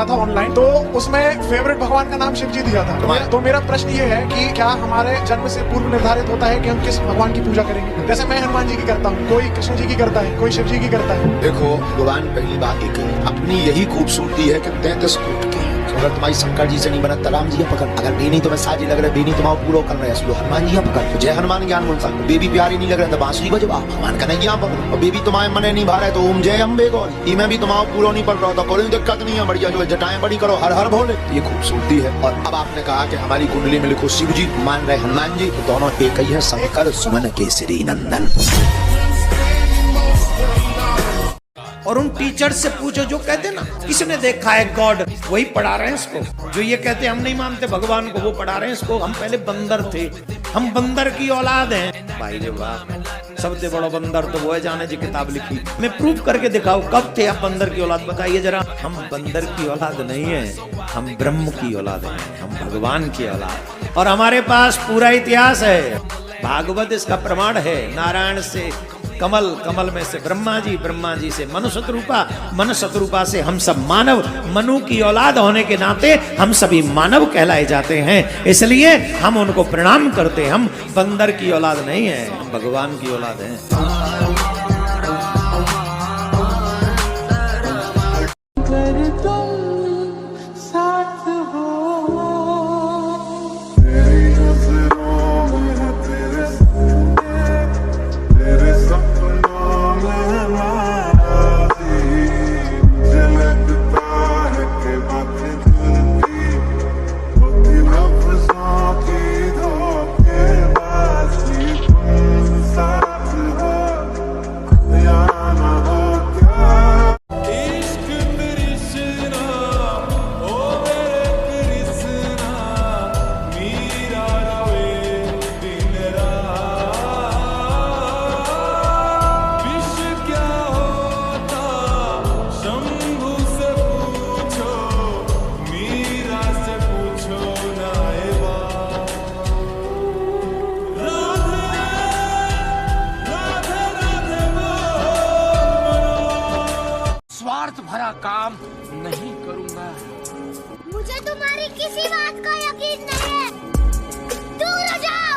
रहा था ऑनलाइन, तो उसमें फेवरेट भगवान का नाम शिव जी दिया था। तो मेरा प्रश्न ये है कि क्या हमारे जन्म से पूर्व निर्धारित होता है कि हम किस भगवान की पूजा करेंगे? जैसे मैं हनुमान जी की करता हूँ, कोई कृष्ण जी की करता है, कोई शिव जी की करता है। देखो भगवान पहली बात एक अपनी यही खूबसूरती है कि 33 फुट के। अगर तुम्हारी शंकर जी से नहीं बना तो राम जी पकड़, अगर बेनी तुम्हें साजी लग रहा है, बेनी तुम्हारा पूरा कर रहे हैं, हनुमान जी पकड़। तो जय हनुमान ज्ञान बोलता, बेबी प्यारी नहीं लग रहा था बांसुरी बजवा, भगवान का नहीं पकड़ो। और बेबी तुम्हारे मने नहीं भा रहा है तो ओम जय अम्बे गौर, मैं भी तुम्हारा पूरा नहीं पड़ रहा था, कोई दिक्कत नहीं है, बढ़िया जो जटाएं बड़ी करो, हर हर भोले। ये खूबसूरती है। और अब आपने कहा कि हमारी कुंडली में लिखो शिव जी, मान रहे हनुमान जी, तो दोनों एक ही है, शंकर सुमन केसरी नंदन। और उन टीचर से पूछो जो कहते ना किसने देखा है गॉड, वही पढ़ा रहे हैं इसको। जो ये कहते हम नहीं मानते भगवान को, वो पढ़ा रहे हैं इसको। हम पहले बंदर थे, हम बंदर की औलाद हैं। भाई रे वाह, सबसे बड़ा बंदर तो वो है जाने जी किताब लिखी। मैं प्रूफ करके दिखाऊं कब थे आप बंदर की औलाद, बताइए जरा। हम बंदर की औलाद नहीं है, हम ब्रह्म की औलाद हैं, हम भगवान की औलाद। और हमारे पास पूरा इतिहास है, भागवत इसका प्रमाण है। नारायण से कमल, कमल में से ब्रह्मा जी, ब्रह्मा जी से मनु शतरूपा, मनु शतरूपा से हम सब मानव, मनु की औलाद होने के नाते हम सभी मानव कहलाए जाते हैं। इसलिए हम उनको प्रणाम करते हैं। हम बंदर की औलाद नहीं है, हम भगवान की औलाद हैं। स्वार्थ भरा काम नहीं करूंगा। मुझे तुम्हारी किसी बात का यकीन नहीं है, दूर हो जाओ।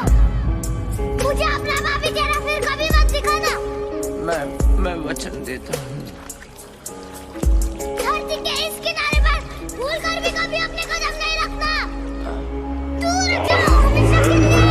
मुझे अपना भाभी चेहरा फिर कभी मत दिखाना। मैं वचन देता हूँ। धरती के इस किनारे पर भूल कर भी कभी अपने कदम नहीं रखना। दूर हो जाओ हमेशा के लिए।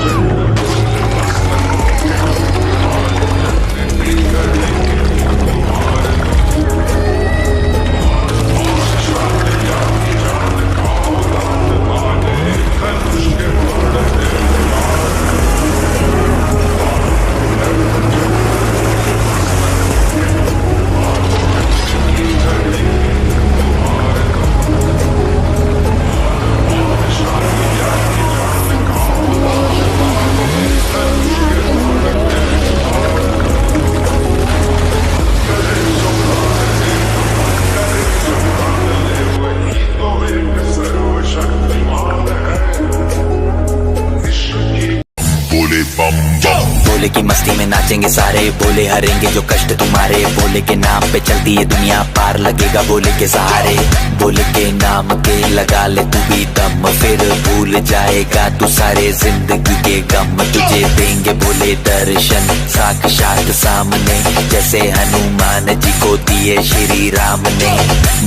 बोले की मस्ती में नाचेंगे सारे, बोले हरेंगे जो कष्ट तुम्हारे, बोले के नाम पे चलती है दुनिया, पार लगेगा बोले के सहारे। बोले के नाम के लगा ले तू भी दम, फिर भूल जाएगा तू सारे जिंदगी के गम। तुझे देंगे बोले दर्शन साक्षात सामने, जैसे हनुमान जी को दिए श्री राम ने।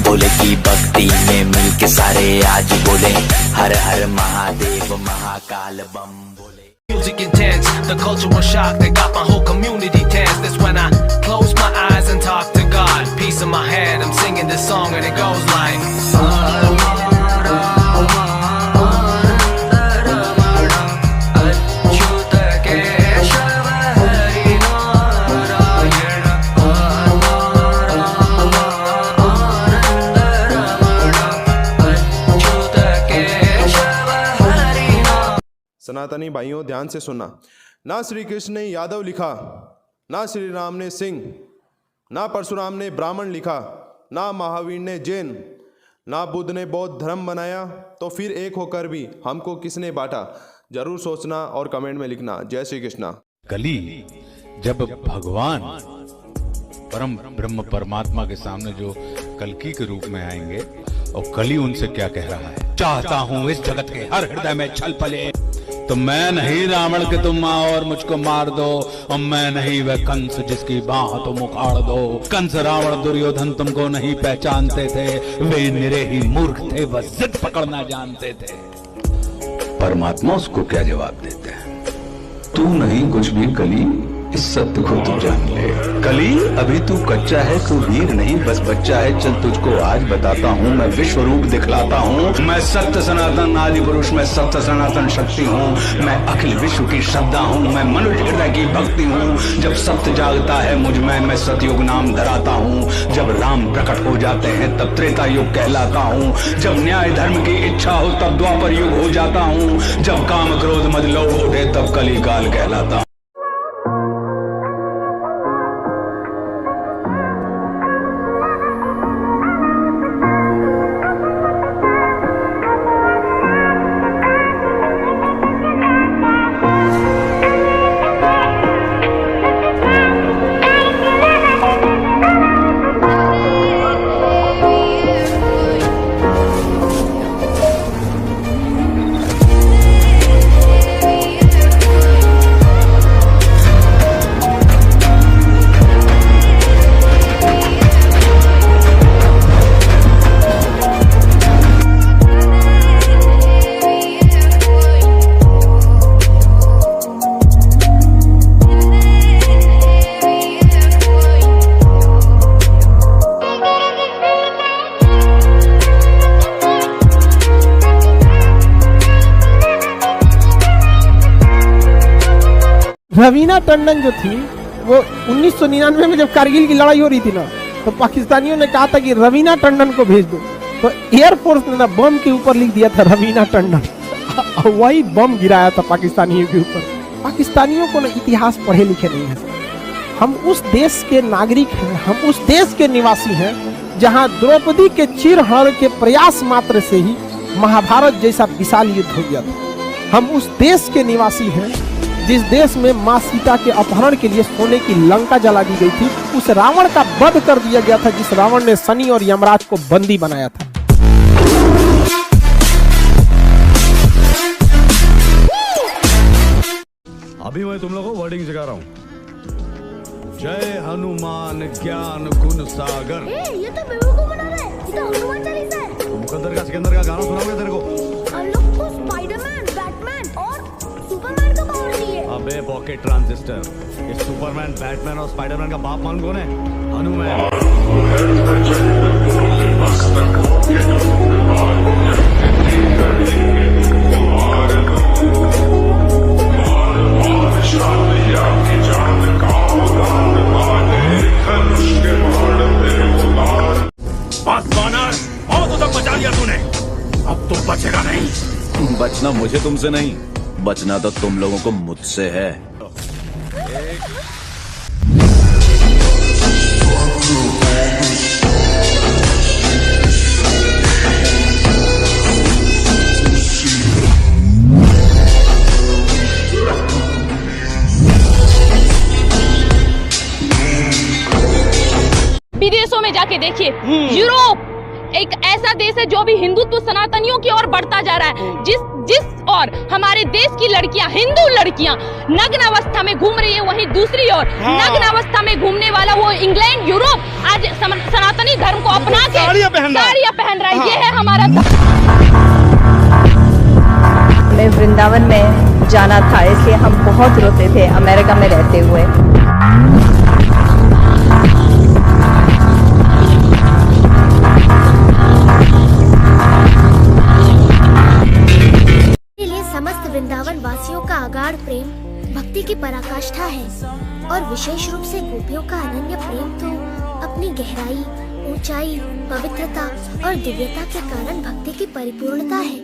बोले की भक्ति में मिलके सारे आज बोले हर हर महादेव महाकाल बम बोले। Music intense, the cultural shock that got my whole community tense. That's when I close my eyes and talk to God. Peace in my head, I'm singing this song and it goes like सनातनी भाइयों ध्यान से सुनना। ना श्री कृष्ण ने यादव लिखा, ना श्री राम ने सिंह, ना परशुराम ने ब्राह्मण लिखा, ना महावीर ने जैन, ना बुद्ध ने बौद्ध धर्म बनाया, तो फिर एक होकर भी हमको किसने बांटा? जरूर सोचना और कमेंट में लिखना। जय श्री कृष्णा। कली जब भगवान परम ब्रह्म परमात्मा के सामने जो कल्कि के रूप में आएंगे, और कली उनसे क्या कह रहा है? चाहता हूं इस जगत के हर हृदय में छल पले, तो मैं नहीं रावण के तुम और मुझको मार दो, और मैं नहीं वह कंस जिसकी बाह तुम उखाड़ दो। कंस रावण दुर्योधन तुमको नहीं पहचानते थे, वे निरे ही मूर्ख थे, वह जिद पकड़ना जानते थे। परमात्मा उसको क्या जवाब देते हैं? तू नहीं कुछ भी कली, इस सत्य को तू जान ले। कली अभी तू कच्चा है, तू वीर नहीं बस बच्चा है। चल तुझको आज बताता हूँ, मैं विश्व रूप दिखलाता हूँ। मैं सत्य सनातन आदि पुरुष, मैं सत्य सनातन शक्ति हूँ। मैं अखिल विश्व की श्रद्धा हूँ, मैं मनुष्य हृदय की भक्ति हूँ। जब सत्य जागता है मुझ में, मैं सतयुग नाम धराता हूँ। जब राम प्रकट हो जाते हैं तब त्रेता युग कहलाता हूँ। जब न्याय धर्म की इच्छा हो तब द्वापर युग हो जाता हूँ। जब काम क्रोध मद लोभ उठे तब कली काल कहलाता हूँ। रवीना टंडन जो थी वो 1999 में जब कारगिल की लड़ाई हो रही थी ना, तो पाकिस्तानियों ने कहा था कि रवीना टंडन को भेज दो, तो एयरफोर्स ने ना बम के ऊपर लिख दिया था रवीना टंडन। वही बम गिराया था पाकिस्तानियों के ऊपर। पाकिस्तानियों को ना इतिहास पढ़े लिखे नहीं है। हम उस देश के नागरिक हैं, हम उस देश के निवासी हैं जहां द्रौपदी के चीरहरण के प्रयास मात्र से ही महाभारत जैसा विशाल युद्ध हो गया था। हम उस देश के निवासी हैं जिस देश में माँ सीता के अपहरण के लिए सोने की लंका जला दी गई थी। उस रावण का वध कर दिया गया था जिस रावण ने शनि और यमराज को बंदी बनाया था। अभी मैं तुम लोगों को वर्डिंग सिखा रहा हूँ। जय हनुमान ज्ञान गुण सागर। ये तो बेवकूफ बना रहा है, ये तो हनुमान चालीसा है। मुकद्दर का सिकंदर का गाना सुनाऊंगा तेरे को। हम लोग को स्पाइडरमैन, बैटमैन और सुपरमैन का पावर चाहिए। अबे पॉकेट ट्रांजिस्टर, ये सुपरमैन, बैटमैन और स्पाइडरमैन का बाप मान कौन है? हनुमान। बचा लिया तूने, अब तो बचेगा नहीं। बचना मुझे तुमसे नहीं, बचना तो तुम लोगों को मुझसे है। विदेशों में जाके देखिए, यूरोप एक ऐसा देश है जो भी हिंदुत्व सनातनियों की ओर बढ़ता जा रहा है। जिस और हमारे देश की लड़कियां, हिंदू लड़कियां नग्न अवस्था में घूम रही है, वहीं दूसरी ओर नग्न अवस्था में घूमने वाला वो इंग्लैंड, यूरोप आज सनातनी धर्म को अपना के साड़ियां पहन रहा है। ये है हमारा। हमें वृंदावन में जाना था, इसलिए हम बहुत रोते थे अमेरिका में रहते हुए। समस्त वृंदावन वासियों का अगाध प्रेम भक्ति की पराकाष्ठा है, और विशेष रूप से गोपियों का अनन्य प्रेम तो अपनी गहराई, ऊंचाई, पवित्रता और दिव्यता के कारण भक्ति की परिपूर्णता है।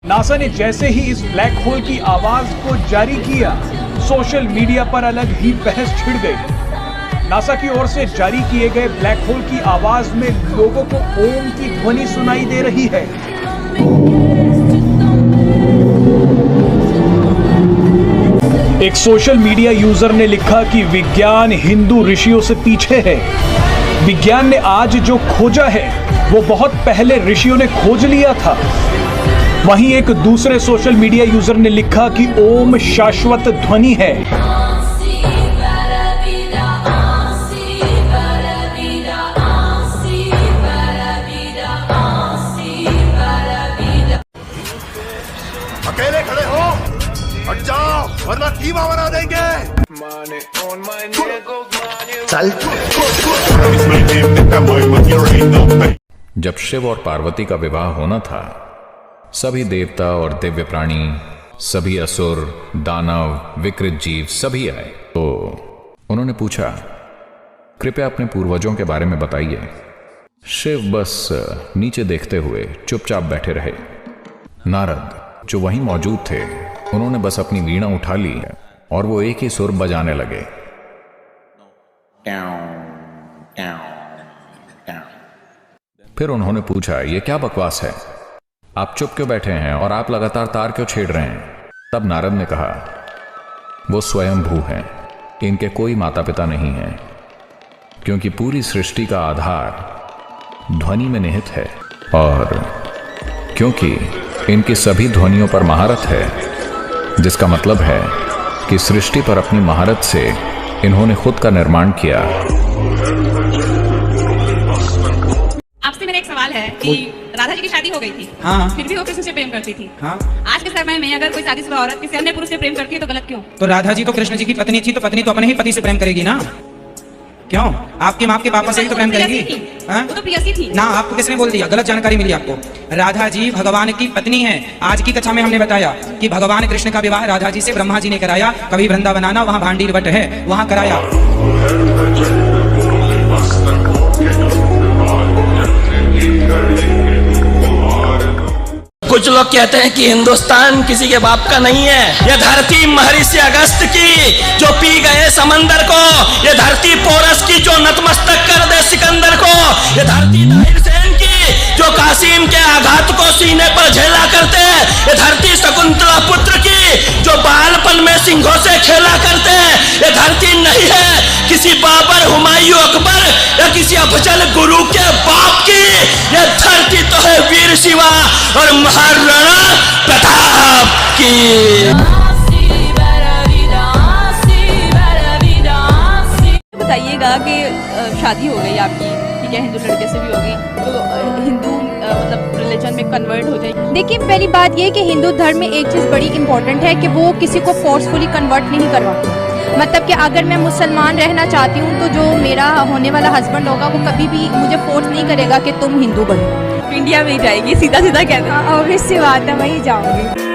नासा ने जैसे ही इस ब्लैक होल की आवाज को जारी किया, सोशल मीडिया पर अलग ही बहस छिड़ गई। नासा की ओर से जारी किए गए ब्लैक होल की आवाज में लोगों को ओम की ध्वनि सुनाई दे रही है। एक सोशल मीडिया यूजर ने लिखा कि विज्ञान हिंदू ऋषियों से पीछे है। विज्ञान ने आज जो खोजा है वो बहुत पहले ऋषियों ने खोज लिया था। वहीं एक दूसरे सोशल मीडिया यूजर ने लिखा कि ओम शाश्वत ध्वनि है। अकेले खड़े हो, हट जाओ वरना कीमा बना देंगे। चल। जब शिव और पार्वती का विवाह होना था, सभी देवता और दिव्य प्राणी, सभी असुर, दानव, विकृत जीव सभी आए। तो उन्होंने पूछा, कृपया अपने पूर्वजों के बारे में बताइए। शिव बस नीचे देखते हुए चुपचाप बैठे रहे। नारद जो वहीं मौजूद थे, उन्होंने बस अपनी वीणा उठा ली और वो एक ही सुर बजाने लगे। फिर उन्होंने पूछा, ये क्या बकवास है? आप चुप क्यों बैठे हैं और आप लगातार तार क्यों छेड़ रहे हैं? तब नारद ने कहा, वो स्वयं भू हैं, इनके कोई माता पिता नहीं हैं, क्योंकि पूरी सृष्टि का आधार ध्वनि में निहित है और क्योंकि इनकी सभी ध्वनियों पर महारत है, जिसका मतलब है कि सृष्टि पर अपनी महारत से इन्होंने खुद का निर्माण किया। आपसे मेरा एक सवाल है कि राधा जी की शादी हो गई थी, हाँ। फिर भी वो कृष्ण से प्रेम करती थी। हाँ। आज के समय में अगर कोई शादीशुदा औरत किसी अन्य पुरुष से प्रेम करती है तो गलत क्यों? तो राधा जी तो कृष्ण जी की पत्नी थी, तो पत्नी तो अपने ही पति से प्रेम करेगी ना। क्यों? आपके माँ के पापा से ही तो प्रेम करेगी। वो तो प्रियसी थी ना। आपको किसने बोल दिया? गलत जानकारी मिली आपको। राधा जी भगवान की पत्नी है। आज की कक्षा में हमने बताया कि भगवान कृष्ण का विवाह राधा जी से ब्रह्मा जी ने कराया। कभी वृंदावन आना, वहाँ भांडीर वट है, वहाँ कराया। कुछ लोग कहते हैं कि हिंदुस्तान किसी के बाप का नहीं है। ये धरती महर्षि अगस्त की जो पी गए समंदर को, ये धरती पोरस की जो नतमस्तक कर दे सिकंदर को, ये धरती दाहिर सेन की जो कासिम के आघात को सीने पर झेला करते, ये धरती शकुंतला पुत्र की जो बालपन में सिंहों से खेला करते, ये धरती नहीं है किसी बाबर, हुमायूं, अकबर या किसी अफजल गुरु के बाप की। ये धरती तो है वीर शिवा और महाराणा प्रताप की। बताइएगा कि शादी हो गई आपकी, ठीक है, हिंदू लड़के से भी हो गई, तो हिंदू मतलब रिलीजन में कन्वर्ट हो जाएगी। देखिए, पहली बात ये कि हिंदू धर्म में एक चीज़ बड़ी इंपॉर्टेंट है कि वो किसी को फोर्सफुली कन्वर्ट नहीं करवाती। मतलब कि अगर मैं मुसलमान रहना चाहती हूँ तो जो मेरा होने वाला हस्बैंड होगा वो कभी भी मुझे फोर्स नहीं करेगा कि तुम हिंदू बनो। इंडिया में ही जाएगी, सीधा सीधा कहते हैं। ऑब्वियस सी बात है, वहीं जाऊँगी।